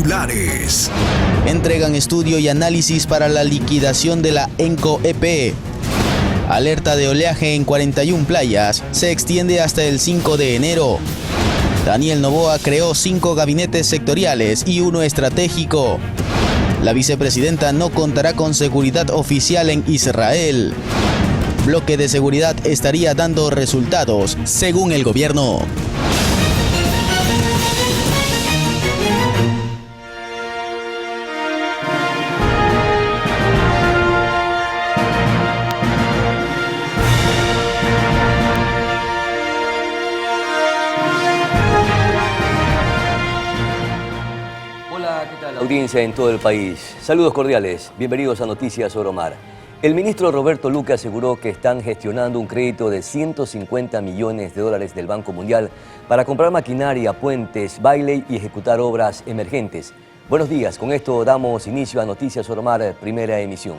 titulares. Entregan estudio y análisis para la liquidación de la ENCO EP. Alerta de oleaje en 41 playas. Se extiende hasta el 5 de enero. Daniel Noboa creó 5 gabinetes sectoriales y 1 estratégico. La vicepresidenta no contará con seguridad oficial en Israel. Bloque de seguridad estaría dando resultados, según el gobierno. Hola, ¿qué tal? Audiencia en todo el país. Saludos cordiales. Bienvenidos a Noticias Oromar. El ministro Roberto Luque aseguró que están gestionando un crédito de $150 millones del Banco Mundial para comprar maquinaria, puentes, baile y ejecutar obras emergentes. Buenos días, con esto damos inicio a Noticias Oromar, primera emisión.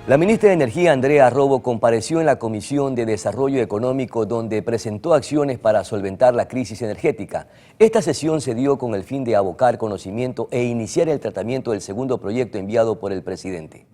La ministra de Energía, Andrea Arrobo, compareció en la Comisión de Desarrollo Económico donde presentó acciones para solventar la crisis energética. Esta sesión se dio con el fin de abocar conocimiento e iniciar el tratamiento del segundo proyecto enviado por el presidente.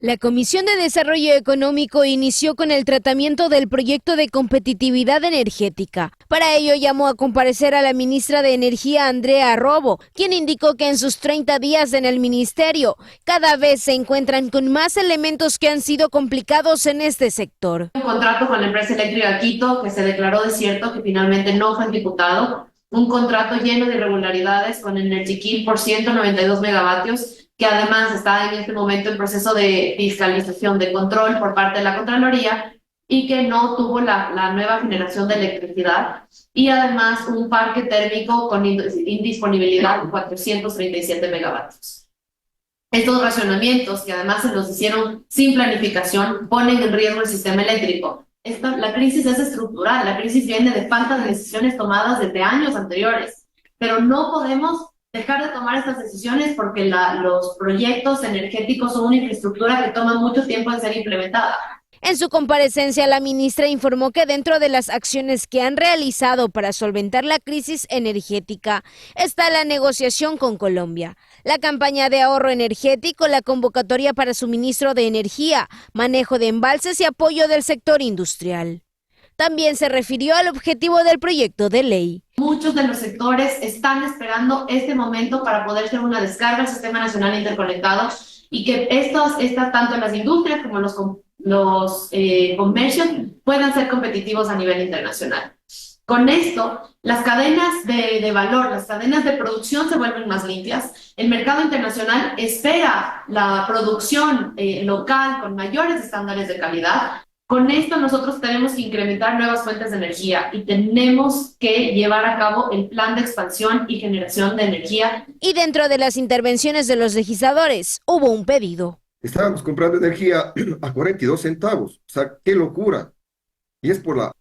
La Comisión de Desarrollo Económico inició con el tratamiento del proyecto de competitividad energética. Para ello llamó a comparecer a la ministra de Energía, Andrea Arrobo, quien indicó que en sus 30 días en el ministerio, cada vez se encuentran con más elementos que han sido complicados en este sector. Un contrato con la empresa eléctrica Quito que se declaró desierto, que finalmente no fue ejecutado. Un contrato lleno de irregularidades con Energiquil por 192 megavatios, que además está en este momento en proceso de fiscalización, de control por parte de la Contraloría y que no tuvo la nueva generación de electricidad y además un parque térmico con indisponibilidad de 437 megavatios. Estos racionamientos, que además se los hicieron sin planificación, ponen en riesgo el sistema eléctrico. La crisis es estructural, la crisis viene de falta de decisiones tomadas desde años anteriores, pero no podemos dejar de tomar estas decisiones porque los proyectos energéticos son una infraestructura que toma mucho tiempo en ser implementada. En su comparecencia, la ministra informó que dentro de las acciones que han realizado para solventar la crisis energética está la negociación con Colombia, la campaña de ahorro energético, la convocatoria para suministro de energía, manejo de embalses y apoyo del sector industrial. También se refirió al objetivo del proyecto de ley. Muchos de los sectores están esperando este momento para poder hacer una descarga al Sistema Nacional Interconectado y que tanto las industrias como los comercios puedan ser competitivos a nivel internacional. Con esto, las cadenas de valor, las cadenas de producción se vuelven más limpias. El mercado internacional espera la producción local con mayores estándares de calidad. Con esto nosotros tenemos que incrementar nuevas fuentes de energía y tenemos que llevar a cabo el plan de expansión y generación de energía. Y dentro de las intervenciones de los legisladores hubo un pedido. Estábamos comprando energía a 42 centavos, o sea, qué locura. Y es por la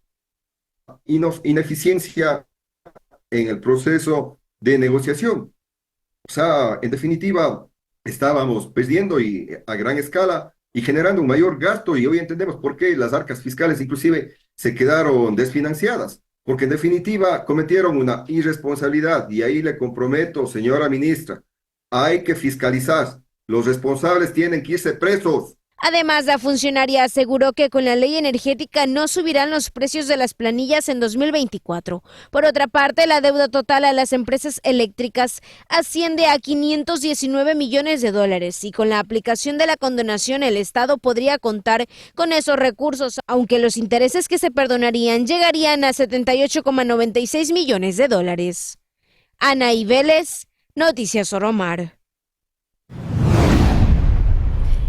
ineficiencia en el proceso de negociación. O sea, en definitiva, estábamos perdiendo a gran escala y generando un mayor gasto, y hoy entendemos por qué las arcas fiscales inclusive se quedaron desfinanciadas, porque en definitiva cometieron una irresponsabilidad, y ahí le comprometo, señora ministra, hay que fiscalizar, los responsables tienen que irse presos. Además, la funcionaria aseguró que con la ley energética no subirán los precios de las planillas en 2024. Por otra parte, la deuda total a las empresas eléctricas asciende a $519 millones y con la aplicación de la condonación el Estado podría contar con esos recursos, aunque los intereses que se perdonarían llegarían a $78,96 millones. Ana Vélez, Noticias Oromar.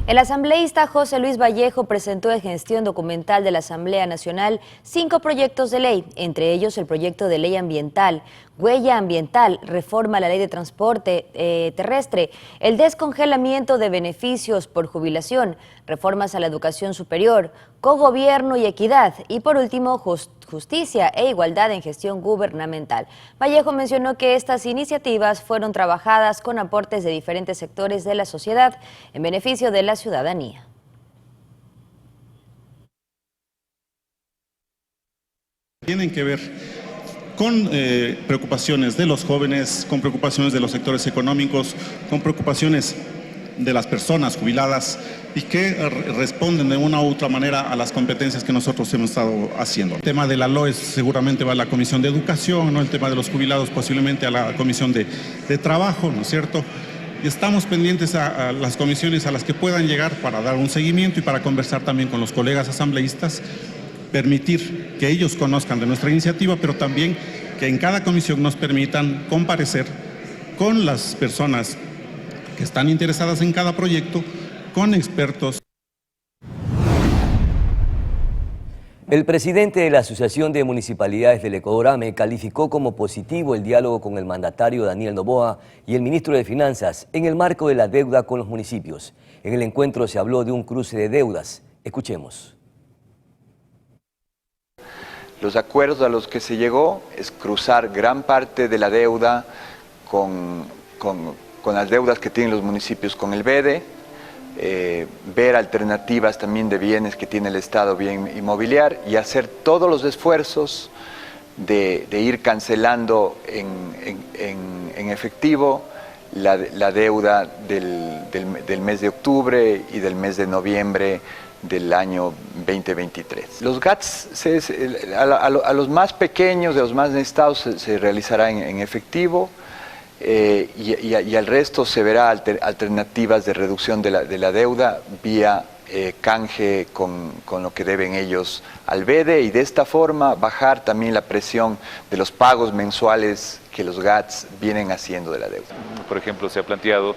El asambleísta José Luis Vallejo presentó en gestión documental de la Asamblea Nacional 5 proyectos de ley, entre ellos el proyecto de ley ambiental, huella ambiental, reforma a la ley de transporte terrestre, el descongelamiento de beneficios por jubilación, reformas a la educación superior, cogobierno y equidad, y por último, justicia e igualdad en gestión gubernamental. Vallejo mencionó que estas iniciativas fueron trabajadas con aportes de diferentes sectores de la sociedad en beneficio de la ciudadanía. Tienen que ver con preocupaciones de los jóvenes, con preocupaciones de los sectores económicos, con preocupaciones de las personas jubiladas y que responden de una u otra manera a las competencias que nosotros hemos estado haciendo. El tema de la LOES seguramente va a la Comisión de Educación, ¿no? El tema de los jubilados posiblemente a la Comisión de Trabajo, ¿no es cierto? Y estamos pendientes a las comisiones a las que puedan llegar para dar un seguimiento y para conversar también con los colegas asambleístas, permitir que ellos conozcan de nuestra iniciativa, pero también que en cada comisión nos permitan comparecer con las personas que están interesadas en cada proyecto, con expertos. El presidente de la Asociación de Municipalidades del Ecuador, AME, calificó como positivo el diálogo con el mandatario Daniel Noboa y el ministro de Finanzas en el marco de la deuda con los municipios. En el encuentro se habló de un cruce de deudas. Escuchemos. Los acuerdos a los que se llegó es cruzar gran parte de la deuda con las deudas que tienen los municipios con el BEDE, ver alternativas también de bienes que tiene el Estado, bien inmobiliario, y hacer todos los esfuerzos de ir cancelando en efectivo la deuda del mes de octubre y del mes de noviembre del año 2023. Los GATS, a los más pequeños, de los más necesitados, se realizará en efectivo. Y al resto se verá alternativas de reducción de la deuda vía canje con lo que deben ellos al BEDE, y de esta forma bajar también la presión de los pagos mensuales que los GATS vienen haciendo de la deuda. Por ejemplo, se ha planteado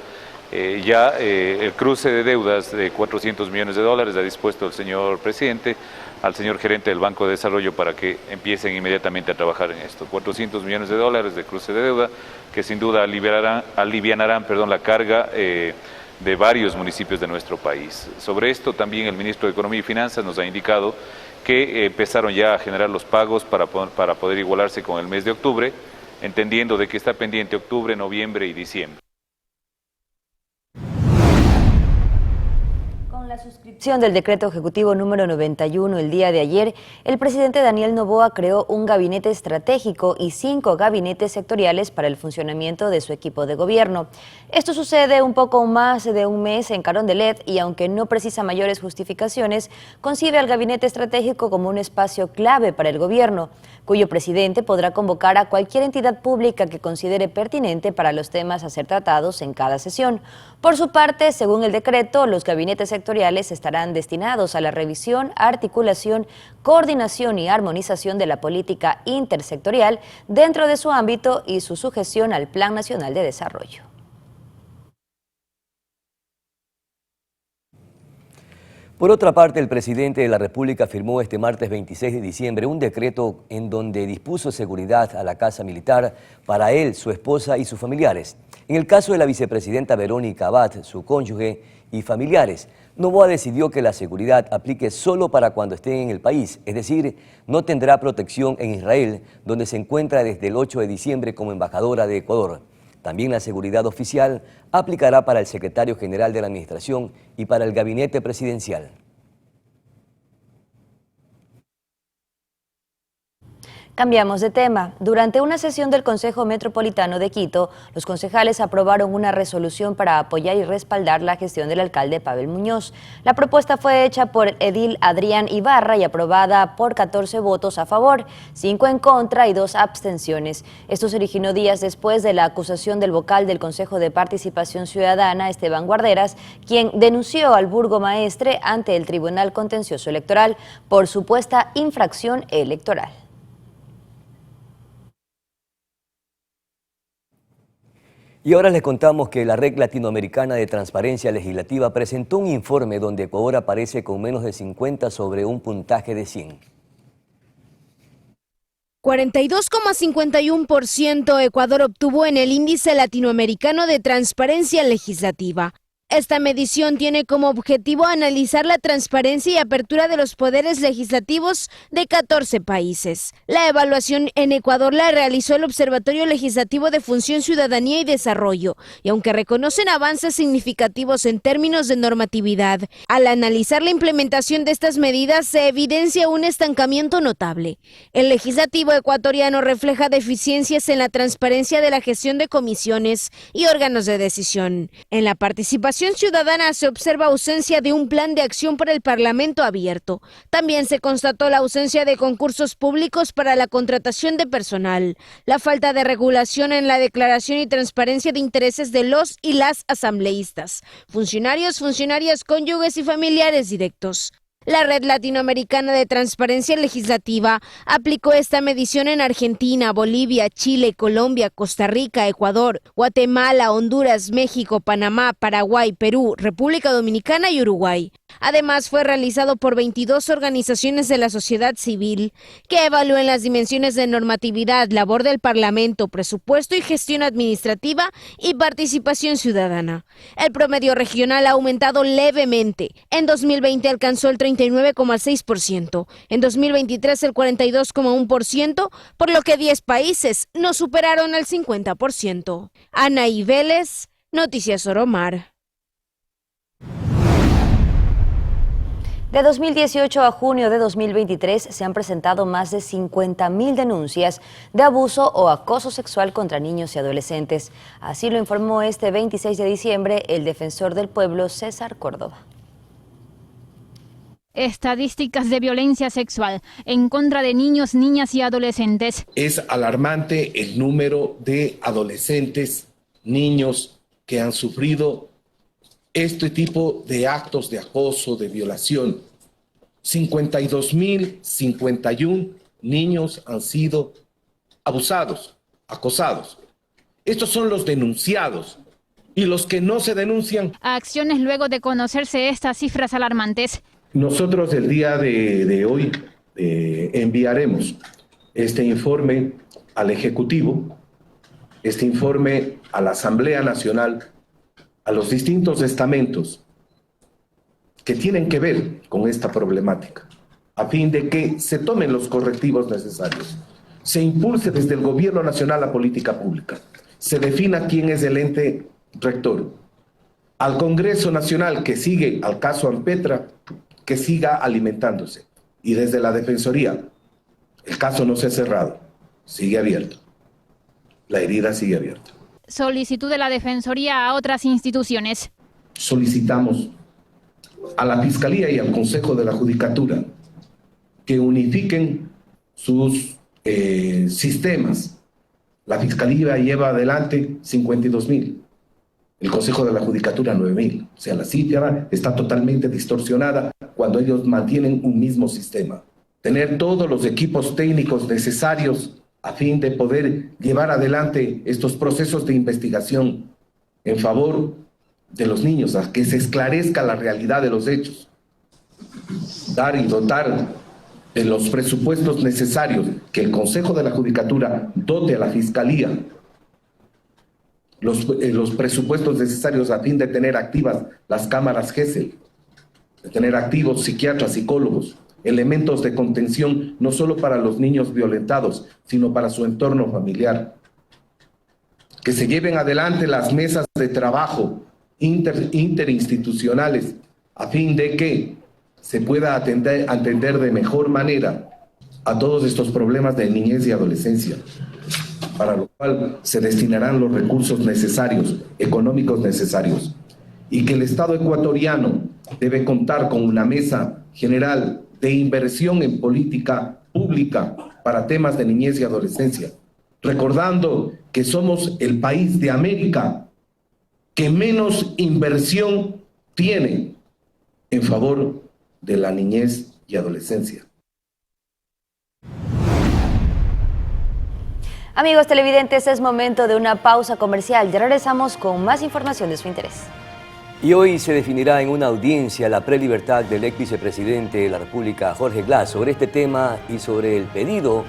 el cruce de deudas de 400 millones de dólares, ha dispuesto el señor presidente al señor gerente del Banco de Desarrollo para que empiecen inmediatamente a trabajar en esto. 400 millones de dólares de cruce de deuda que sin duda alivianarán la carga de varios municipios de nuestro país. Sobre esto también el ministro de Economía y Finanzas nos ha indicado que empezaron ya a generar los pagos para poder igualarse con el mes de octubre, entendiendo de que está pendiente octubre, noviembre y diciembre. Con la suscripción del decreto ejecutivo número 91 el día de ayer, el presidente Daniel Noboa creó un gabinete estratégico y 5 gabinetes sectoriales para el funcionamiento de su equipo de gobierno. Esto sucede un poco más de un mes en Carondelet y, aunque no precisa mayores justificaciones, concibe al gabinete estratégico como un espacio clave para el gobierno, cuyo presidente podrá convocar a cualquier entidad pública que considere pertinente para los temas a ser tratados en cada sesión. Por su parte, según el decreto, los gabinetes sectoriales estarán destinados a la revisión, articulación, coordinación y armonización de la política intersectorial dentro de su ámbito y su sujeción al Plan Nacional de Desarrollo. Por otra parte, el presidente de la República firmó este martes 26 de diciembre un decreto en donde dispuso seguridad a la Casa Militar para él, su esposa y sus familiares. En el caso de la vicepresidenta Verónica Abad, su cónyuge y familiares, Noboa decidió que la seguridad aplique solo para cuando estén en el país, es decir, no tendrá protección en Israel, donde se encuentra desde el 8 de diciembre como embajadora de Ecuador. También la seguridad oficial aplicará para el secretario general de la Administración y para el gabinete presidencial. Cambiamos de tema. Durante una sesión del Consejo Metropolitano de Quito, los concejales aprobaron una resolución para apoyar y respaldar la gestión del alcalde Pavel Muñoz. La propuesta fue hecha por el edil Adrián Ibarra y aprobada por 14 votos a favor, 5 en contra y 2 abstenciones. Esto se originó días después de la acusación del vocal del Consejo de Participación Ciudadana, Esteban Guarderas, quien denunció al burgomaestre ante el Tribunal Contencioso Electoral por supuesta infracción electoral. Y ahora les contamos que la Red Latinoamericana de Transparencia Legislativa presentó un informe donde Ecuador aparece con menos de 50 sobre un puntaje de 100. 42,51% Ecuador obtuvo en el Índice Latinoamericano de Transparencia Legislativa. Esta medición tiene como objetivo analizar la transparencia y apertura de los poderes legislativos de 14 países. La evaluación en Ecuador la realizó el Observatorio Legislativo de Función, Ciudadanía y Desarrollo, y aunque reconocen avances significativos en términos de normatividad, al analizar la implementación de estas medidas se evidencia un estancamiento notable. El legislativo ecuatoriano refleja deficiencias en la transparencia de la gestión de comisiones y órganos de decisión. En la participación ciudadana se observa ausencia de un plan de acción para el Parlamento abierto. También se constató la ausencia de concursos públicos para la contratación de personal, la falta de regulación en la declaración y transparencia de intereses de los y las asambleístas, funcionarios, funcionarias, cónyuges y familiares directos. La Red Latinoamericana de Transparencia Legislativa aplicó esta medición en Argentina, Bolivia, Chile, Colombia, Costa Rica, Ecuador, Guatemala, Honduras, México, Panamá, Paraguay, Perú, República Dominicana y Uruguay. Además, fue realizado por 22 organizaciones de la sociedad civil que evalúan las dimensiones de normatividad, labor del Parlamento, presupuesto y gestión administrativa y participación ciudadana. El promedio regional ha aumentado levemente. En 2020 alcanzó el 39,6%, en 2023 el 42,1%, por lo que 10 países no superaron el 50%. Anaí Vélez, Noticias Oromar. De 2018 a junio de 2023 se han presentado más de 50.000 denuncias de abuso o acoso sexual contra niños y adolescentes. Así lo informó este 26 de diciembre el defensor del pueblo, César Córdoba. Estadísticas de violencia sexual en contra de niños, niñas y adolescentes. Es alarmante el número de adolescentes, niños que han sufrido este tipo de actos de acoso, de violación. 52.051 niños han sido abusados, acosados. Estos son los denunciados. Y los que no se denuncian. Acciones luego de conocerse estas cifras alarmantes. Nosotros el día de hoy enviaremos este informe al Ejecutivo, este informe a la Asamblea Nacional, a los distintos estamentos que tienen que ver con esta problemática, a fin de que se tomen los correctivos necesarios, se impulse desde el Gobierno Nacional la política pública, se defina quién es el ente rector, al Congreso Nacional que sigue al caso Ampetra, que siga alimentándose. Y desde la Defensoría, el caso no se ha cerrado, sigue abierto. La herida sigue abierta. Solicitud de la Defensoría a otras instituciones. Solicitamos a la Fiscalía y al Consejo de la Judicatura que unifiquen sus sistemas. La Fiscalía lleva adelante 52.000. El Consejo de la Judicatura 9.000. O sea, la cifra está totalmente distorsionada cuando ellos mantienen un mismo sistema. Tener todos los equipos técnicos necesarios a fin de poder llevar adelante estos procesos de investigación en favor de los niños, a que se esclarezca la realidad de los hechos. Dar y dotar de los presupuestos necesarios, que el Consejo de la Judicatura dote a la Fiscalía los presupuestos necesarios a fin de tener activas las cámaras GESEL, de tener activos psiquiatras, psicólogos, elementos de contención no solo para los niños violentados, sino para su entorno familiar. Que se lleven adelante las mesas de trabajo interinstitucionales a fin de que se pueda atender de mejor manera a todos estos problemas de niñez y adolescencia, para lo cual se destinarán los recursos necesarios, económicos necesarios, y que el Estado ecuatoriano debe contar con una mesa general de inversión en política pública para temas de niñez y adolescencia, recordando que somos el país de América que menos inversión tiene en favor de la niñez y adolescencia. Amigos televidentes, es momento de una pausa comercial. Ya regresamos con más información de su interés. Y hoy se definirá en una audiencia la prelibertad del ex vicepresidente de la República, Jorge Glass, sobre este tema y sobre el pedido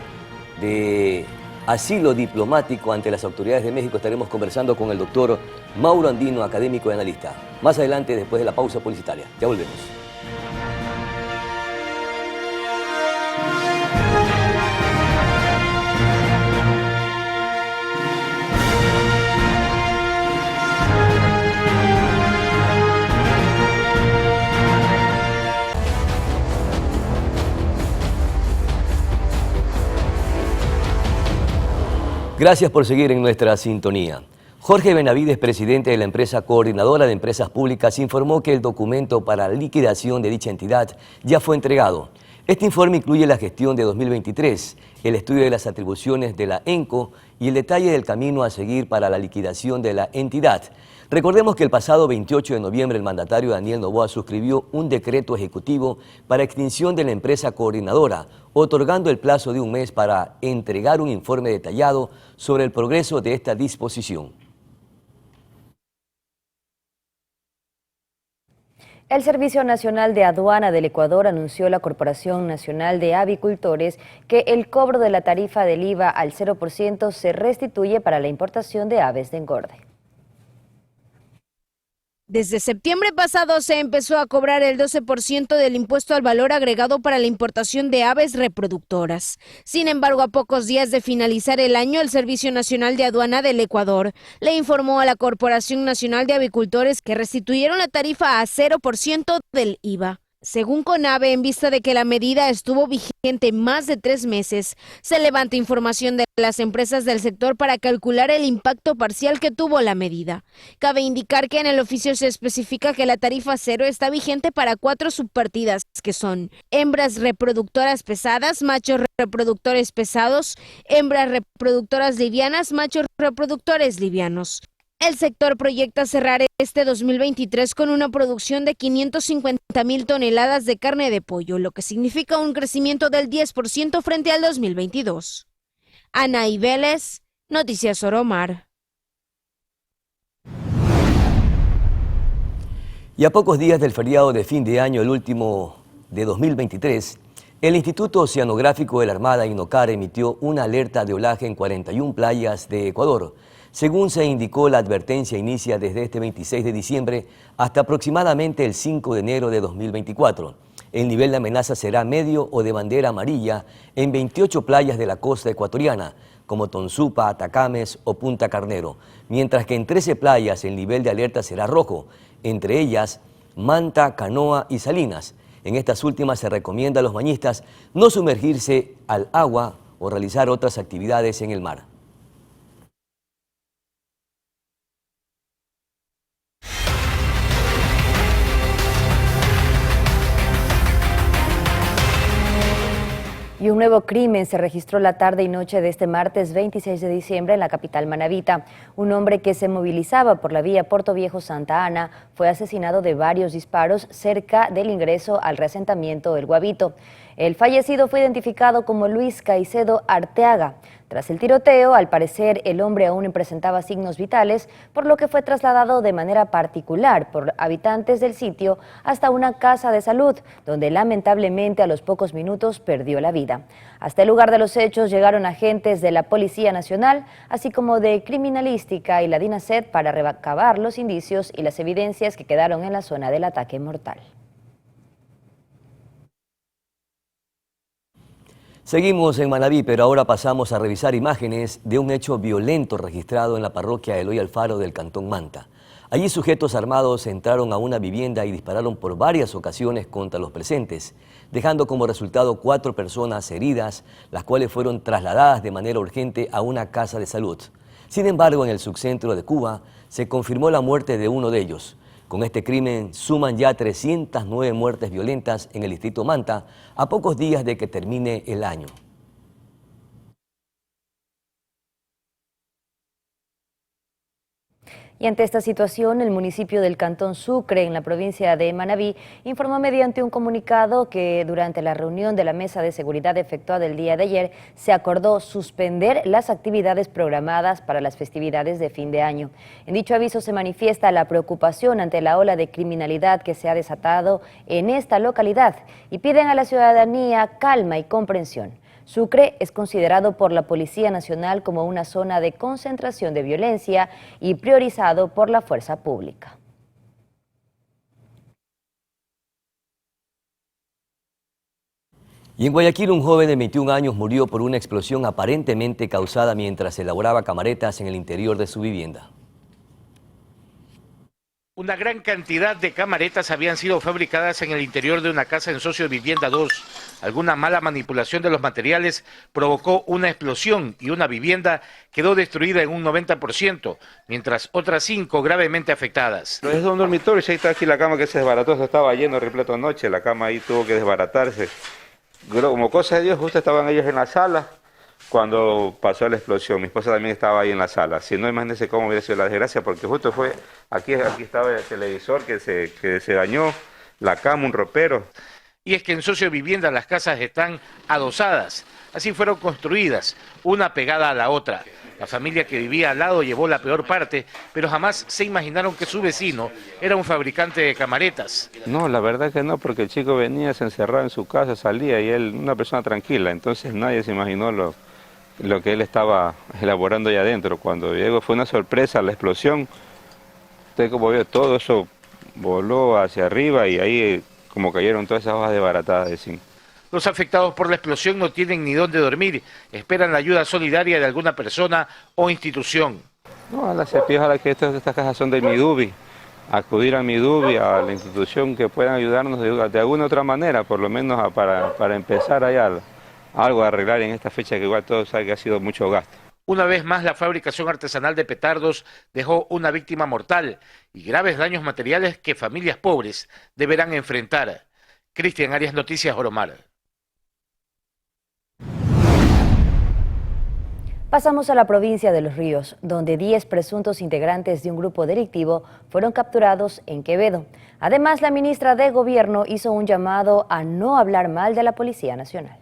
de asilo diplomático ante las autoridades de México. Estaremos conversando con el doctor Mauro Andino, académico y analista. Más adelante, después de la pausa publicitaria. Ya volvemos. Gracias por seguir en nuestra sintonía. Jorge Benavides, presidente de la empresa Coordinadora de Empresas Públicas, informó que el documento para la liquidación de dicha entidad ya fue entregado. Este informe incluye la gestión de 2023, el estudio de las atribuciones de la ENCO y el detalle del camino a seguir para la liquidación de la entidad. Recordemos que el pasado 28 de noviembre el mandatario Daniel Noboa suscribió un decreto ejecutivo para extinción de la empresa coordinadora, otorgando el plazo de un mes para entregar un informe detallado sobre el progreso de esta disposición. El Servicio Nacional de Aduana del Ecuador anunció a la Corporación Nacional de Avicultores que el cobro de la tarifa del IVA al 0% se restituye para la importación de aves de engorde. Desde septiembre pasado se empezó a cobrar el 12% del impuesto al valor agregado para la importación de aves reproductoras. Sin embargo, a pocos días de finalizar el año, el Servicio Nacional de Aduana del Ecuador le informó a la Corporación Nacional de Avicultores que restituyeron la tarifa a 0% del IVA. Según CONAVE, en vista de que la medida estuvo vigente más de 3 meses, se levanta información de las empresas del sector para calcular el impacto parcial que tuvo la medida. Cabe indicar que en el oficio se especifica que la tarifa cero está vigente para 4 subpartidas, que son hembras reproductoras pesadas, machos reproductores pesados, hembras reproductoras livianas, machos reproductores livianos. El sector proyecta cerrar este 2023 con una producción de 550,000 toneladas de carne de pollo, lo que significa un crecimiento del 10% frente al 2022. Anaí Vélez, Noticias Oromar. Y a pocos días del feriado de fin de año, el último de 2023, el Instituto Oceanográfico de la Armada, INOCAR, emitió una alerta de olaje en 41 playas de Ecuador. Según se indicó, la advertencia inicia desde este 26 de diciembre hasta aproximadamente el 5 de enero de 2024. El nivel de amenaza será medio o de bandera amarilla en 28 playas de la costa ecuatoriana, como Tonsupa, Atacames o Punta Carnero, mientras que en 13 playas el nivel de alerta será rojo, entre ellas Manta, Canoa y Salinas. En estas últimas se recomienda a los bañistas no sumergirse al agua o realizar otras actividades en el mar. Y un nuevo crimen se registró la tarde y noche de este martes 26 de diciembre en la capital manabita. Un hombre que se movilizaba por la vía Puerto Viejo-Santa Ana fue asesinado de varios disparos cerca del ingreso al reasentamiento El Guavito. El fallecido fue identificado como Luis Caicedo Arteaga. Tras el tiroteo, al parecer el hombre aún presentaba signos vitales, por lo que fue trasladado de manera particular por habitantes del sitio hasta una casa de salud, donde lamentablemente a los pocos minutos perdió la vida. Hasta el lugar de los hechos llegaron agentes de la Policía Nacional, así como de Criminalística y la DINASED para recabar los indicios y las evidencias que quedaron en la zona del ataque mortal. Seguimos en Manabí, pero ahora pasamos a revisar imágenes de un hecho violento registrado en la parroquia Eloy Alfaro del Cantón Manta. Allí sujetos armados entraron a una vivienda y dispararon por varias ocasiones contra los presentes, dejando como resultado 4 personas heridas, las cuales fueron trasladadas de manera urgente a una casa de salud. Sin embargo, en el subcentro de Cuba se confirmó la muerte de uno de ellos. Con este crimen suman ya 309 muertes violentas en el distrito Manta a pocos días de que termine el año. Y ante esta situación, el municipio del Cantón Sucre, en la provincia de Manabí, informó mediante un comunicado que durante la reunión de la Mesa de Seguridad efectuada el día de ayer, se acordó suspender las actividades programadas para las festividades de fin de año. En dicho aviso se manifiesta la preocupación ante la ola de criminalidad que se ha desatado en esta localidad y piden a la ciudadanía calma y comprensión. Sucre es considerado por la Policía Nacional como una zona de concentración de violencia y priorizado por la fuerza pública. Y en Guayaquil, un joven de 21 años murió por una explosión aparentemente causada mientras elaboraba camaretas en el interior de su vivienda. Una gran cantidad de camaretas habían sido fabricadas en el interior de una casa en Socio Vivienda 2. Alguna mala manipulación de los materiales provocó una explosión y una vivienda quedó destruida en un 90%, mientras otras 5 gravemente afectadas. Es un dormitorio, ahí está aquí la cama que se desbarató, se estaba lleno repleto anoche, la cama ahí tuvo que desbaratarse. Como cosa de Dios, justo estaban ellos en la sala cuando pasó la explosión. Mi esposa también estaba ahí en la sala. Si no, imagínense cómo hubiera sido la desgracia, porque justo fue, aquí estaba el televisor que se dañó, la cama, un ropero. Y es que en Socio Vivienda las casas están adosadas, así fueron construidas, una pegada a la otra. La familia que vivía al lado llevó la peor parte, pero jamás se imaginaron que su vecino era un fabricante de camaretas. No, la verdad que no, porque el chico venía, se encerraba en su casa, salía y él, una persona tranquila, entonces nadie se imaginó lo que él estaba elaborando allá adentro. Cuando llegó fue una sorpresa la explosión. Usted como vio, todo eso voló hacia arriba y ahí como cayeron todas esas hojas desbaratadas de zinc. Los afectados por la explosión no tienen ni dónde dormir, esperan la ayuda solidaria de alguna persona o institución. No, se pide a que estas cajas son del Midubi, acudir al Midubi, a la institución que puedan ayudarnos de alguna otra manera, por lo menos para empezar allá algo a arreglar en esta fecha que igual todos saben que ha sido mucho gasto. Una vez más, la fabricación artesanal de petardos dejó una víctima mortal y graves daños materiales que familias pobres deberán enfrentar. Cristian Arias, Noticias Oromar. Pasamos a la provincia de Los Ríos, donde 10 presuntos integrantes de un grupo delictivo fueron capturados en Quevedo. Además, la ministra de Gobierno hizo un llamado a no hablar mal de la Policía Nacional.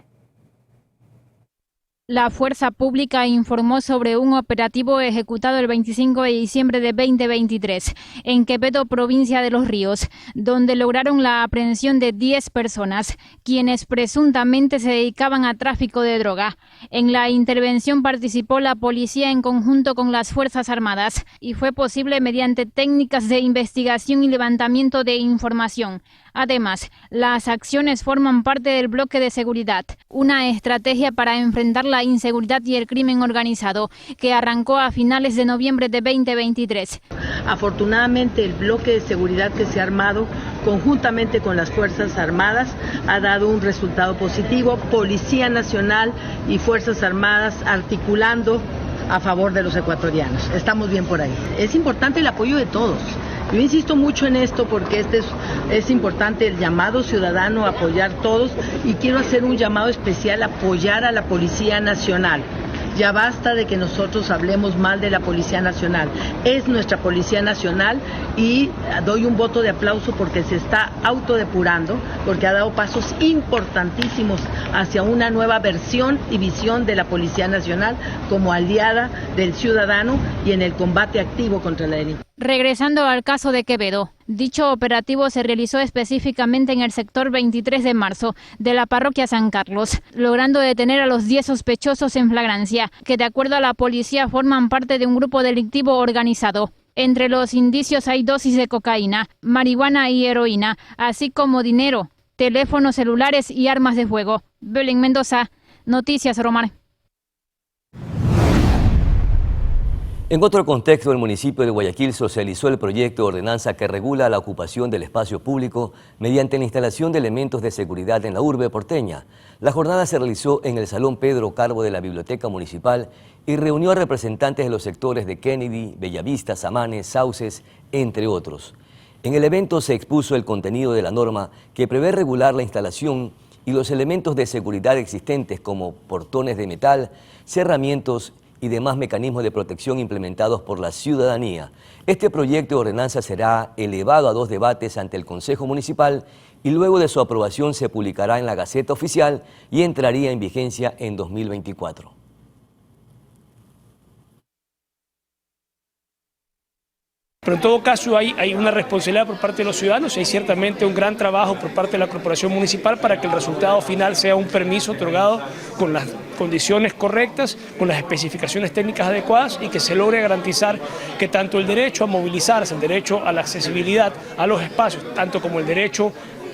La Fuerza Pública informó sobre un operativo ejecutado el 25 de diciembre de 2023 en Quevedo, provincia de Los Ríos, donde lograron la aprehensión de 10 personas, quienes presuntamente se dedicaban a tráfico de droga. En la intervención participó la policía en conjunto con las Fuerzas Armadas y fue posible mediante técnicas de investigación y levantamiento de información. Además, las acciones forman parte del bloque de seguridad, una estrategia para enfrentar la inseguridad y el crimen organizado que arrancó a finales de noviembre de 2023. Afortunadamente, el bloque de seguridad que se ha armado conjuntamente con las Fuerzas Armadas ha dado un resultado positivo. Policía Nacional y Fuerzas Armadas articulando a favor de los ecuatorianos. Estamos bien por ahí. Es importante el apoyo de todos. Yo insisto mucho en esto porque es importante el llamado ciudadano a apoyar todos y quiero hacer un llamado especial a apoyar a la Policía Nacional. Ya basta de que nosotros hablemos mal de la Policía Nacional. Es nuestra Policía Nacional y doy un voto de aplauso porque se está autodepurando, porque ha dado pasos importantísimos hacia una nueva versión y visión de la Policía Nacional como aliada del ciudadano y en el combate activo contra la delincuencia. Regresando al caso de Quevedo, dicho operativo se realizó específicamente en el sector 23 de marzo de la parroquia San Carlos, logrando detener a los 10 sospechosos en flagrancia, que de acuerdo a la policía forman parte de un grupo delictivo organizado. Entre los indicios hay dosis de cocaína, marihuana y heroína, así como dinero, teléfonos celulares y armas de fuego. Belén Mendoza, Noticias Oromar. En otro contexto, el municipio de Guayaquil socializó el proyecto de ordenanza que regula la ocupación del espacio público mediante la instalación de elementos de seguridad en la urbe porteña. La jornada se realizó en el Salón Pedro Carbo de la Biblioteca Municipal y reunió a representantes de los sectores de Kennedy, Bellavista, Samanes, Sauces, entre otros. En el evento se expuso el contenido de la norma que prevé regular la instalación y los elementos de seguridad existentes como portones de metal, cerramientos y demás mecanismos de protección implementados por la ciudadanía. Este proyecto de ordenanza será elevado a 2 debates ante el Consejo Municipal y luego de su aprobación se publicará en la Gaceta Oficial y entraría en vigencia en 2024. Pero en todo caso hay una responsabilidad por parte de los ciudadanos y hay ciertamente un gran trabajo por parte de la Corporación Municipal para que el resultado final sea un permiso otorgado con las condiciones correctas, con las especificaciones técnicas adecuadas y que se logre garantizar que tanto el derecho a movilizarse, el derecho a la accesibilidad a los espacios, tanto como el derecho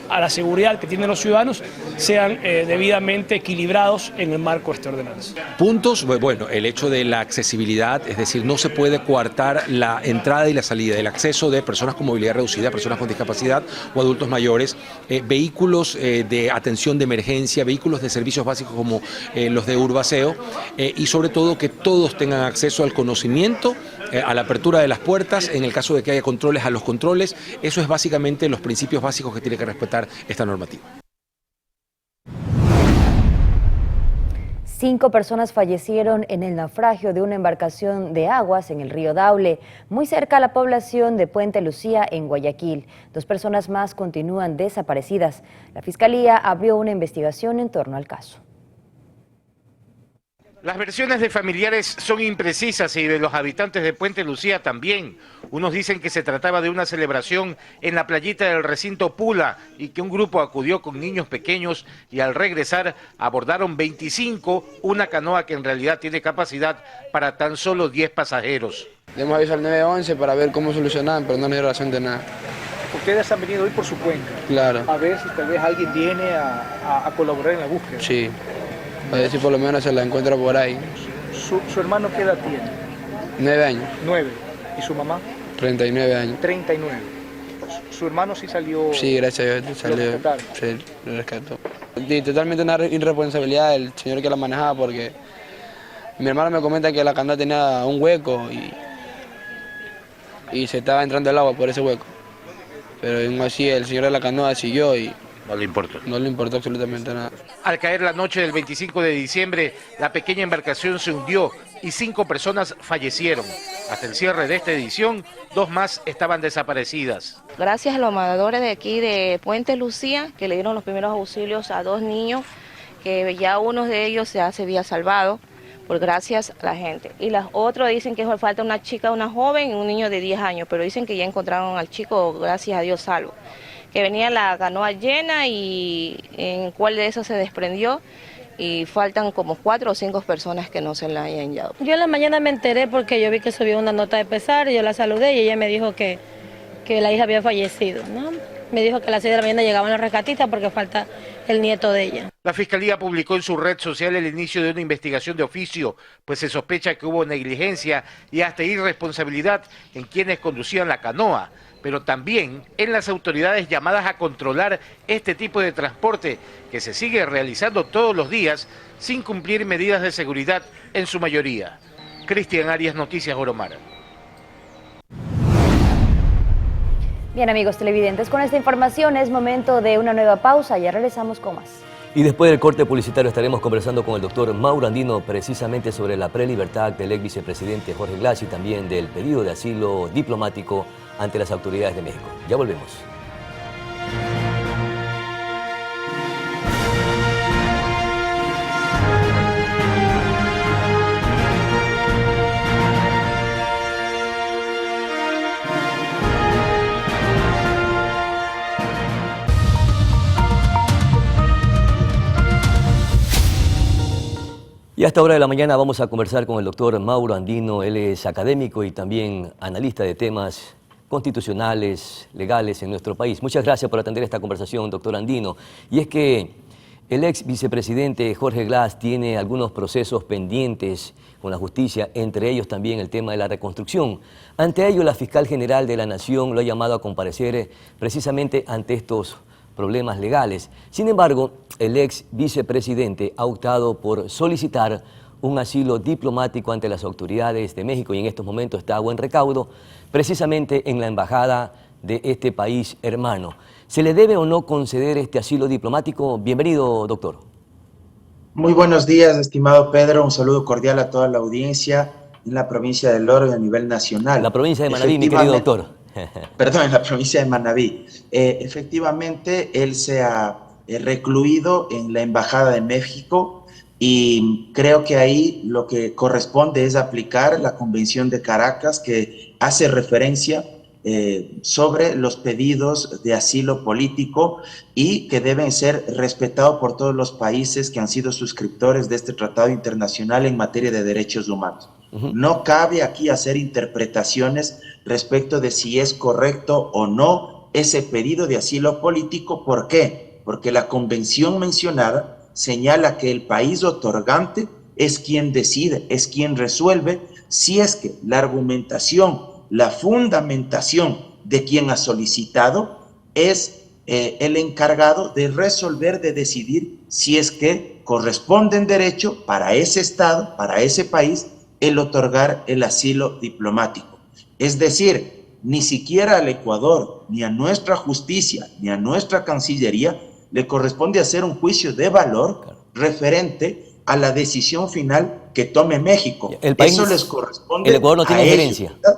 a la seguridad que tienen los ciudadanos sean debidamente equilibrados en el marco de esta ordenanza. Puntos, bueno, el hecho de la accesibilidad, es decir, no se puede coartar la entrada y la salida, el acceso de personas con movilidad reducida, personas con discapacidad o adultos mayores, vehículos de atención de emergencia, vehículos de servicios básicos como los de Urbaceo y sobre todo que todos tengan acceso al conocimiento, a la apertura de las puertas, en el caso de que haya controles, a los controles. Eso es básicamente los principios básicos que tiene que respetar esta normativa. 5 personas fallecieron en el naufragio de una embarcación de aguas en el río Daule, muy cerca a la población de Puente Lucía, en Guayaquil. 2 personas más continúan desaparecidas. La Fiscalía abrió una investigación en torno al caso. Las versiones de familiares son imprecisas y de los habitantes de Puente Lucía también. Unos dicen que se trataba de una celebración en la playita del recinto Pula y que un grupo acudió con niños pequeños y al regresar abordaron 25, una canoa que en realidad tiene capacidad para tan solo 10 pasajeros. Le hemos avisado al 911 para ver cómo solucionaban, pero no nos dio razón de nada. Ustedes han venido hoy por su cuenta. Claro. A ver si tal vez alguien viene a colaborar en la búsqueda. Sí. A ver si por lo menos se la encuentra por ahí. ¿Su hermano qué edad tiene? 9 años. 9. ¿Y su mamá? 39 años. 39. ¿Su hermano sí salió? Sí, gracias a Dios salió. Sí, lo rescató. Y totalmente una irresponsabilidad del señor que la manejaba porque mi hermano me comenta que la canoa tenía un hueco y se estaba entrando el agua por ese hueco. Pero aún así el señor de la canoa siguió y no le importó. No le importó absolutamente nada. Al caer la noche del 25 de diciembre, la pequeña embarcación se hundió y 5 personas fallecieron. Hasta el cierre de esta edición, 2 más estaban desaparecidas. Gracias a los nadadores de aquí de Puente Lucía, que le dieron los primeros auxilios a 2 niños, que ya uno de ellos ya se había salvado, por gracias a la gente. Y los otros dicen que falta una chica, una joven y un niño de 10 años, pero dicen que ya encontraron al chico, gracias a Dios, salvo. Que venía la canoa llena y en cuál de esos se desprendió y faltan como 4 o 5 personas que no se la hayan hallado. Yo en la mañana me enteré porque yo vi que subió una nota de pesar y yo la saludé y ella me dijo que la hija había fallecido, ¿no? Me dijo que a las 6 de la mañana llegaban los rescatistas porque falta el nieto de ella. La Fiscalía publicó en su red social el inicio de una investigación de oficio, pues se sospecha que hubo negligencia y hasta irresponsabilidad en quienes conducían la canoa, pero también en las autoridades llamadas a controlar este tipo de transporte que se sigue realizando todos los días sin cumplir medidas de seguridad en su mayoría. Cristian Arias, Noticias Oromar. Bien, amigos televidentes, con esta información es momento de una nueva pausa. Ya regresamos con más. Y después del corte publicitario estaremos conversando con el doctor Mauro Andino precisamente sobre la prelibertad del ex vicepresidente Jorge Glass y también del pedido de asilo diplomático ante las autoridades de México. Ya volvemos. Y a esta hora de la mañana vamos a conversar con el doctor Mauro Andino. Él es académico y también analista de temas constitucionales, legales en nuestro país. Muchas gracias por atender esta conversación, doctor Andino. Y es que el ex vicepresidente Jorge Glass tiene algunos procesos pendientes con la justicia, entre ellos también el tema de la reconstrucción. Ante ello, la fiscal general de la Nación lo ha llamado a comparecer precisamente ante estos problemas legales. Sin embargo, el ex vicepresidente ha optado por solicitar un asilo diplomático ante las autoridades de México y en estos momentos está a buen recaudo, precisamente en la embajada de este país hermano. ¿Se le debe o no conceder este asilo diplomático? Bienvenido, doctor. Muy buenos días, estimado Pedro. Un saludo cordial a toda la audiencia en la provincia del Oro y a nivel nacional. La provincia de Manabí, mi querido doctor. Perdón, en la provincia de Manabí. Efectivamente, él se ha recluido en la Embajada de México y creo que ahí lo que corresponde es aplicar la Convención de Caracas que hace referencia sobre los pedidos de asilo político y que deben ser respetados por todos los países que han sido suscriptores de este tratado internacional en materia de derechos humanos. No cabe aquí hacer interpretaciones respecto de si es correcto o no ese pedido de asilo político. ¿Por qué? Porque la convención mencionada señala que el país otorgante es quien decide, es quien resuelve si es que la argumentación, la fundamentación de quien ha solicitado es el encargado de resolver, de decidir si es que corresponde en derecho para ese Estado, para ese país, el otorgar el asilo diplomático. Es decir, ni siquiera al Ecuador, ni a nuestra justicia, ni a nuestra Cancillería le corresponde hacer un juicio de valor referente a la decisión final que tome México. Eso les corresponde. El Ecuador no tiene a injerencia. ellos.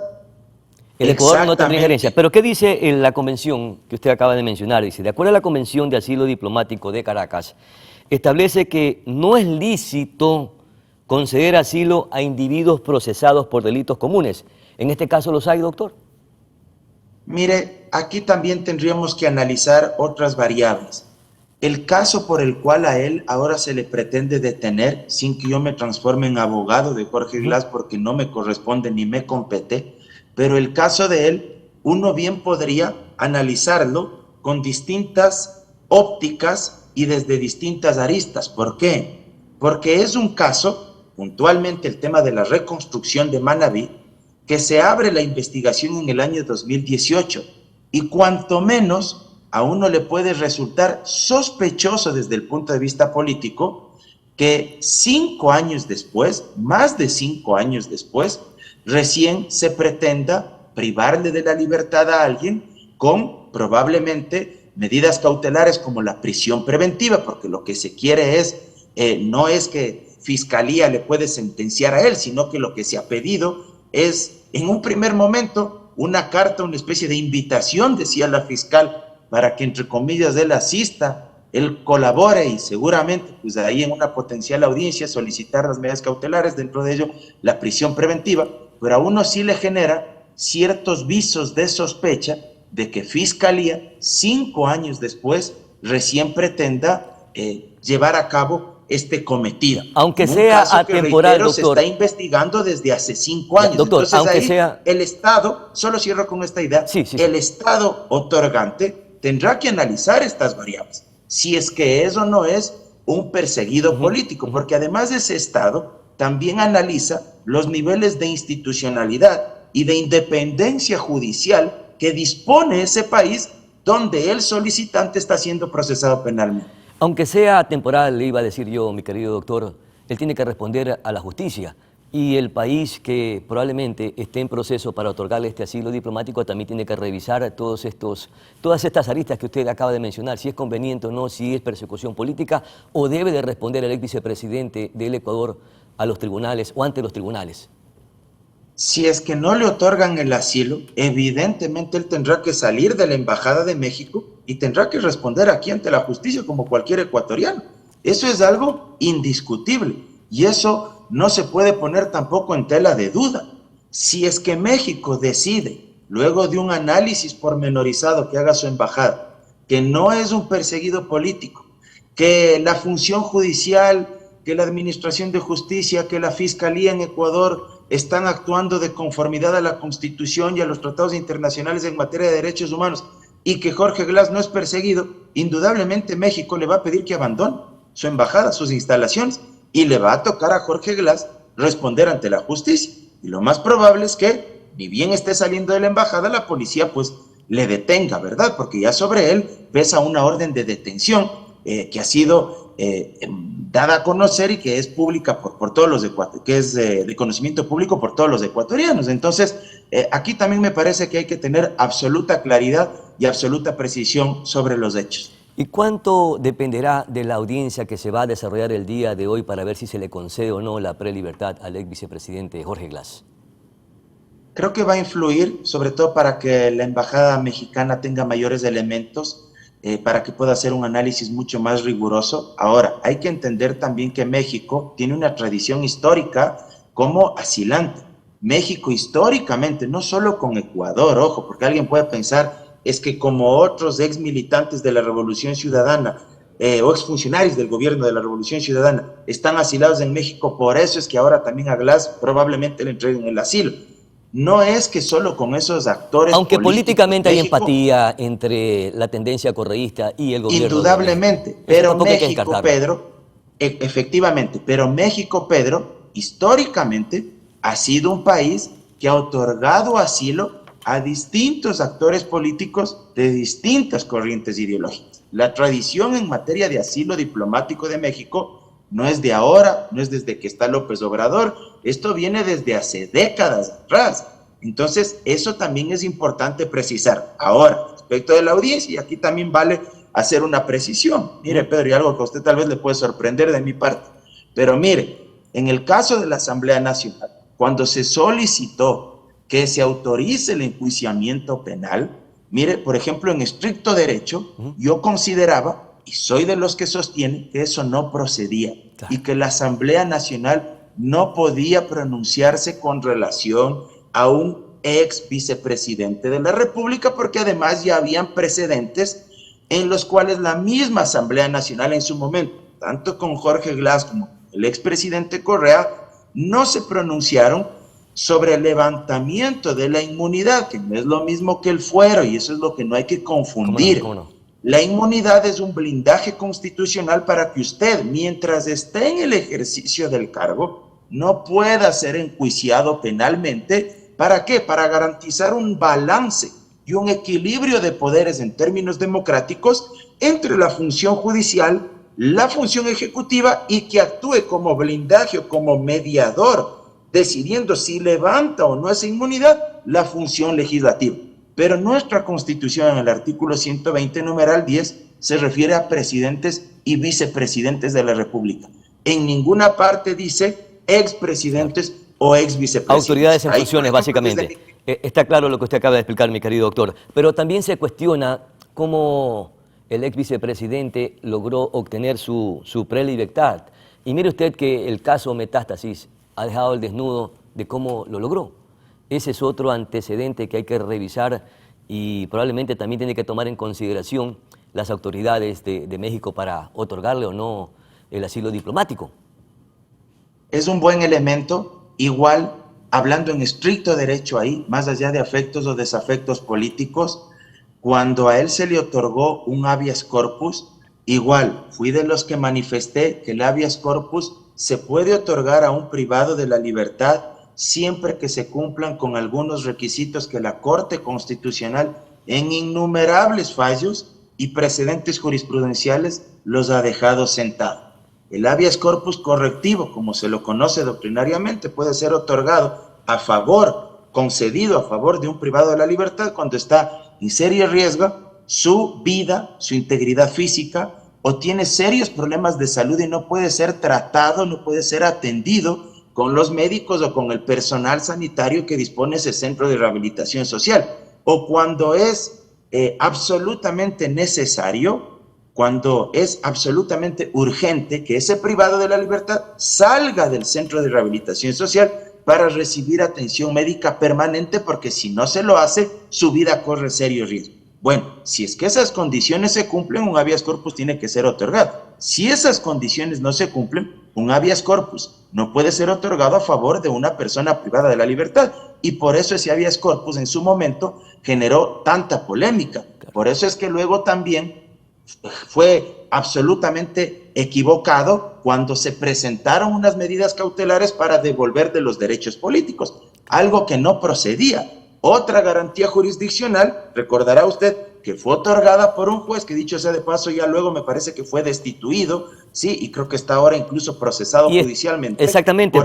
El Ecuador no tiene Exactamente. injerencia. Pero ¿qué dice en la convención que usted acaba de mencionar? Dice, de acuerdo a la Convención de Asilo Diplomático de Caracas, establece que no es lícito conceder asilo a individuos procesados por delitos comunes. ¿En este caso los hay, doctor? Mire, aquí también tendríamos que analizar otras variables. El caso por el cual a él ahora se le pretende detener, sin que yo me transforme en abogado de Jorge Glass, porque no me corresponde ni me compete, pero el caso de él, uno bien podría analizarlo con distintas ópticas y desde distintas aristas. ¿Por qué? Porque es un caso, puntualmente el tema de la reconstrucción de Manabí, que se abre la investigación en el año 2018 y cuanto menos a uno le puede resultar sospechoso desde el punto de vista político que 5 años después, más de 5 años después, recién se pretenda privarle de la libertad a alguien con probablemente medidas cautelares como la prisión preventiva, porque lo que se quiere es, no es que Fiscalía le puede sentenciar a él, sino que lo que se ha pedido es, en un primer momento, una carta, una especie de invitación, decía la fiscal, para que, entre comillas, él asista, él colabore y seguramente, pues ahí en una potencial audiencia, solicitar las medidas cautelares, dentro de ello la prisión preventiva, pero a uno sí le genera ciertos visos de sospecha de que Fiscalía, 5 años después, recién pretenda llevar a cabo este cometido. Aunque Un sea caso que, atemporal, reitero, doctor. se está investigando desde hace 5 años. Doctor, entonces aunque ahí sea... el Estado, solo cierro con esta idea, el Estado otorgante tendrá que analizar estas variables, si es que eso no es un perseguido político, porque además de ese Estado también analiza los niveles de institucionalidad y de independencia judicial que dispone ese país donde el solicitante está siendo procesado penalmente. Aunque sea temporal, le iba a decir yo, mi querido doctor, él tiene que responder a la justicia. Y el país que probablemente esté en proceso para otorgarle este asilo diplomático también tiene que revisar todas estas aristas que usted acaba de mencionar, si es conveniente o no, si es persecución política o debe de responder el ex vicepresidente del Ecuador a los tribunales o ante los tribunales. Si es que no le otorgan el asilo, evidentemente él tendrá que salir de la Embajada de México y tendrá que responder aquí ante la justicia como cualquier ecuatoriano. Eso es algo indiscutible y eso no se puede poner tampoco en tela de duda. Si es que México decide, luego de un análisis pormenorizado que haga su embajada, que no es un perseguido político, que la función judicial, que la administración de justicia, que la fiscalía en Ecuador están actuando de conformidad a la Constitución y a los tratados internacionales en materia de derechos humanos, y que Jorge Glass no es perseguido, indudablemente México le va a pedir que abandone su embajada, sus instalaciones, y le va a tocar a Jorge Glass responder ante la justicia. Y lo más probable es que, ni bien esté saliendo de la embajada, la policía pues le detenga, ¿verdad? Porque ya sobre él pesa una orden de detención que ha sido dada a conocer y que es pública por todos los ecuatorianos, que es de conocimiento público por todos los ecuatorianos. Entonces, aquí también me parece que hay que tener absoluta claridad y absoluta precisión sobre los hechos. ¿Y cuánto dependerá de la audiencia que se va a desarrollar el día de hoy para ver si se le concede o no la prelibertad al ex vicepresidente Jorge Glass? Creo que va a influir, sobre todo para que la embajada mexicana tenga mayores elementos, para que pueda hacer un análisis mucho más riguroso. Ahora, hay que entender también que México tiene una tradición histórica como asilante. México históricamente, no solo con Ecuador, ojo, porque alguien puede pensar, es que como otros ex militantes de la Revolución Ciudadana o exfuncionarios del gobierno de la Revolución Ciudadana están asilados en México, por eso es que ahora también a Glass probablemente le entreguen el asilo. No es que solo con esos actores aunque políticamente hay México, empatía entre la tendencia correísta y el gobierno. Indudablemente, pero México, Pedro, efectivamente, pero México, Pedro, históricamente ha sido un país que ha otorgado asilo a distintos actores políticos de distintas corrientes ideológicas. La tradición en materia de asilo diplomático de México no es de ahora, no es desde que está López Obrador, esto viene desde hace décadas atrás. Entonces, eso también es importante precisar. Ahora, respecto de la audiencia, y aquí también vale hacer una precisión. Mire, Pedro, y algo que a usted tal vez le puede sorprender de mi parte, pero mire, en el caso de la Asamblea Nacional, cuando se solicitó que se autorice el enjuiciamiento penal, mire, por ejemplo, en estricto derecho, yo consideraba, y soy de los que sostienen, que eso no procedía y que la Asamblea Nacional no podía pronunciarse con relación a un ex vicepresidente de la República, porque además ya habían precedentes en los cuales la misma Asamblea Nacional en su momento, tanto con Jorge Glass como el expresidente Correa, no se pronunciaron sobre el levantamiento de la inmunidad, que no es lo mismo que el fuero, y eso es lo que no hay que confundir. ¿Cómo no? La inmunidad es un blindaje constitucional para que usted, mientras esté en el ejercicio del cargo, no pueda ser enjuiciado penalmente. ¿Para qué? Para garantizar un balance y un equilibrio de poderes en términos democráticos entre la función judicial, la función ejecutiva, y que actúe como blindaje o como mediador, decidiendo si levanta o no esa inmunidad, la función legislativa. Pero nuestra Constitución, en el artículo 120, numeral 10, se refiere a presidentes y vicepresidentes de la República. En ninguna parte dice expresidentes o exvicepresidentes. Autoridades en funciones, básicamente. Está claro lo que usted acaba de explicar, mi querido doctor. Pero también se cuestiona cómo el ex vicepresidente logró obtener su prelibertad. Y mire usted que el caso Metástasis ha dejado el desnudo de cómo lo logró. Ese es otro antecedente que hay que revisar y probablemente también tiene que tomar en consideración las autoridades de México para otorgarle o no el asilo diplomático. Es un buen elemento, igual, hablando en estricto derecho ahí, más allá de afectos o desafectos políticos, cuando a él se le otorgó un habeas corpus, igual, fui de los que manifesté que el habeas corpus se puede otorgar a un privado de la libertad siempre que se cumplan con algunos requisitos que la Corte Constitucional, en innumerables fallos y precedentes jurisprudenciales, los ha dejado sentados. El habeas corpus correctivo, como se lo conoce doctrinariamente, puede ser otorgado a favor, concedido a favor de un privado de la libertad cuando está en serio riesgo su vida, su integridad física, o tiene serios problemas de salud y no puede ser tratado, no puede ser atendido con los médicos o con el personal sanitario que dispone ese centro de rehabilitación social, o cuando es absolutamente necesario, cuando es absolutamente urgente que ese privado de la libertad salga del centro de rehabilitación social para recibir atención médica permanente, porque si no se lo hace, su vida corre serio riesgo. Bueno, si es que esas condiciones se cumplen, un habeas corpus tiene que ser otorgado. Si esas condiciones no se cumplen, un habeas corpus no puede ser otorgado a favor de una persona privada de la libertad. Y por eso ese habeas corpus en su momento generó tanta polémica. Por eso es que luego también fue absolutamente equivocado cuando se presentaron unas medidas cautelares para devolver de los derechos políticos, algo que no procedía. Otra garantía jurisdiccional, recordará usted, que fue otorgada por un juez que, dicho sea de paso, ya luego me parece que fue destituido, sí, y creo que está ahora incluso procesado judicialmente. Exactamente,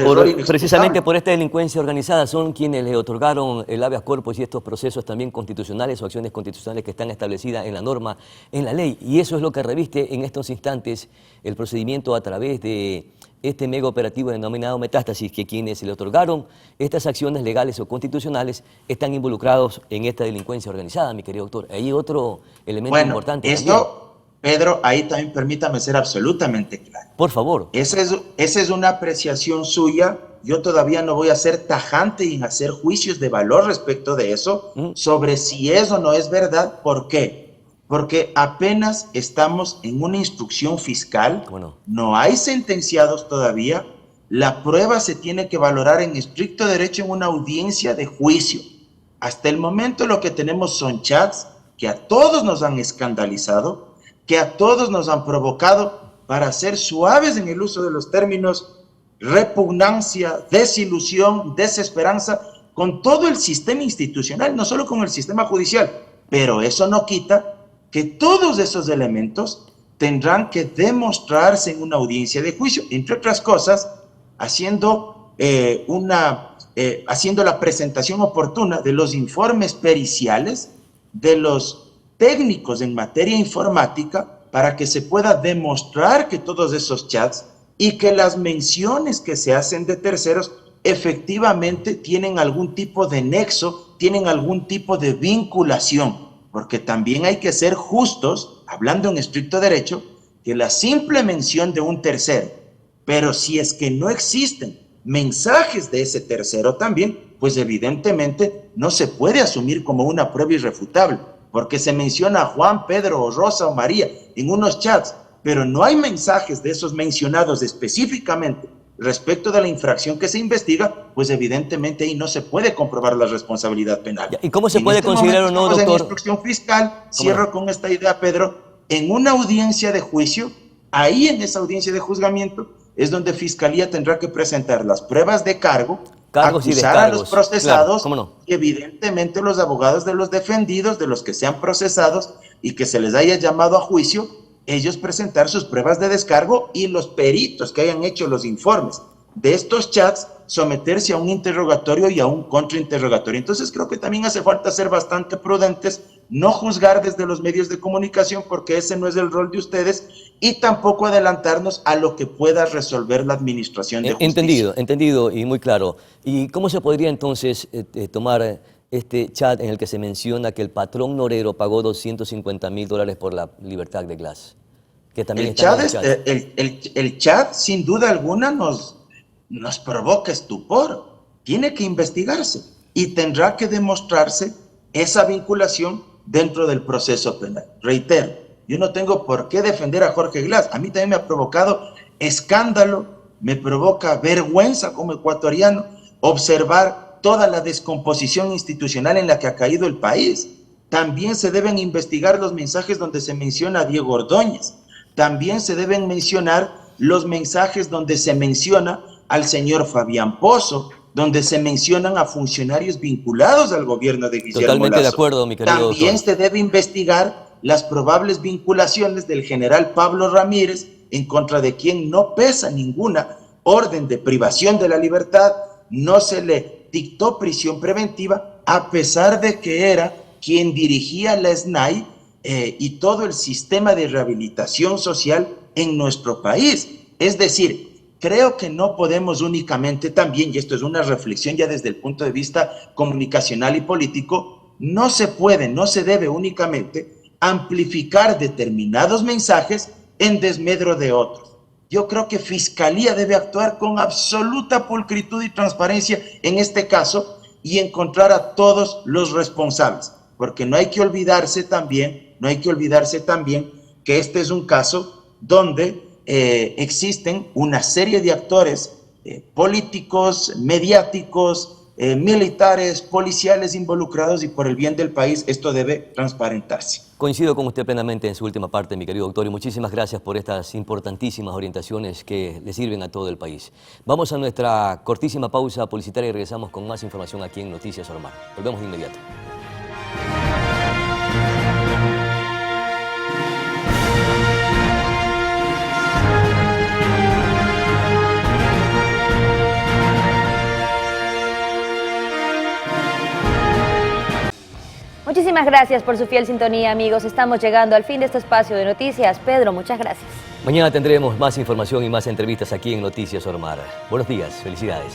precisamente por esta delincuencia organizada son quienes le otorgaron el habeas corpus y estos procesos también constitucionales o acciones constitucionales que están establecidas en la norma, en la ley. Y eso es lo que reviste en estos instantes el procedimiento a través de este mega operativo denominado Metástasis, que quienes le otorgaron estas acciones legales o constitucionales están involucrados en esta delincuencia organizada, mi querido doctor. Hay otro elemento importante. Esto Pedro, ahí también permítame ser absolutamente claro. Por favor. Esa es una apreciación suya. Yo todavía no voy a ser tajante en hacer juicios de valor respecto de eso, sobre si es o no es verdad. ¿Por qué? Porque apenas estamos en una instrucción fiscal, no hay sentenciados todavía, la prueba se tiene que valorar en estricto derecho en una audiencia de juicio. Hasta el momento lo que tenemos son chats que a todos nos han escandalizado, que a todos nos han provocado, para ser suaves en el uso de los términos, repugnancia, desilusión, desesperanza, con todo el sistema institucional, no solo con el sistema judicial. Pero eso no quita que todos esos elementos tendrán que demostrarse en una audiencia de juicio, entre otras cosas, haciendo la presentación oportuna de los informes periciales de los técnicos en materia informática, para que se pueda demostrar que todos esos chats y que las menciones que se hacen de terceros efectivamente tienen algún tipo de nexo, tienen algún tipo de vinculación, porque también hay que ser justos, hablando en estricto derecho, que la simple mención de un tercero, pero si es que no existen mensajes de ese tercero también, pues evidentemente no se puede asumir como una prueba irrefutable, porque se menciona a Juan, Pedro, o Rosa o María en unos chats, pero no hay mensajes de esos mencionados específicamente respecto de la infracción que se investiga, pues evidentemente ahí no se puede comprobar la responsabilidad penal. ¿Y cómo se puede considerar o no, doctor? En instrucción fiscal, cierro con esta idea, Pedro, en una audiencia de juicio, ahí en esa audiencia de juzgamiento, es donde Fiscalía tendrá que presentar las pruebas de cargo, acusar a los procesados, y evidentemente los abogados de los defendidos, de los que sean procesados y que se les haya llamado a juicio, ellos presentar sus pruebas de descargo, y los peritos que hayan hecho los informes de estos chats someterse a un interrogatorio y a un contrainterrogatorio. Entonces creo que también hace falta ser bastante prudentes, no juzgar desde los medios de comunicación, porque ese no es el rol de ustedes, y tampoco adelantarnos a lo que pueda resolver la administración de justicia. Entendido y muy claro. ¿Y cómo se podría entonces tomar este chat en el que se menciona que el patrón Norero pagó $250,000 por la libertad de Glass? Que también el chat sin duda alguna nos provoca estupor. Tiene que investigarse y tendrá que demostrarse esa vinculación dentro del proceso penal. Reitero, yo no tengo por qué defender a Jorge Glass. A mí también me ha provocado escándalo, me provoca vergüenza como ecuatoriano observar toda la descomposición institucional en la que ha caído el país. También se deben investigar los mensajes donde se menciona a Diego Ordóñez. También se deben mencionar los mensajes donde se menciona al señor Fabián Pozo, donde se mencionan a funcionarios vinculados al gobierno de Guillermo Lazo. Totalmente de acuerdo, mi querido También doctor. se debe investigar las probables vinculaciones del general Pablo Ramírez, en contra de quien no pesa ninguna orden de privación de la libertad, no se le dictó prisión preventiva, a pesar de que era quien dirigía la SNAI y todo el sistema de rehabilitación social en nuestro país. Es decir, creo que no podemos únicamente también, y esto es una reflexión ya desde el punto de vista comunicacional y político, no se puede, no se debe únicamente amplificar determinados mensajes en desmedro de otros. Yo creo que Fiscalía debe actuar con absoluta pulcritud y transparencia en este caso y encontrar a todos los responsables, porque no hay que olvidarse también que este es un caso donde existen una serie de actores políticos, mediáticos, militares, policiales involucrados, y por el bien del país esto debe transparentarse. Coincido con usted plenamente en su última parte, mi querido doctor, y muchísimas gracias por estas importantísimas orientaciones que le sirven a todo el país. Vamos a nuestra cortísima pausa publicitaria y regresamos con más información aquí en Noticias Oromar. Volvemos de inmediato. Muchísimas gracias por su fiel sintonía, amigos. Estamos llegando al fin de este espacio de noticias. Pedro, muchas gracias. Mañana tendremos más información y más entrevistas aquí en Noticias Oromar. Buenos días, felicidades.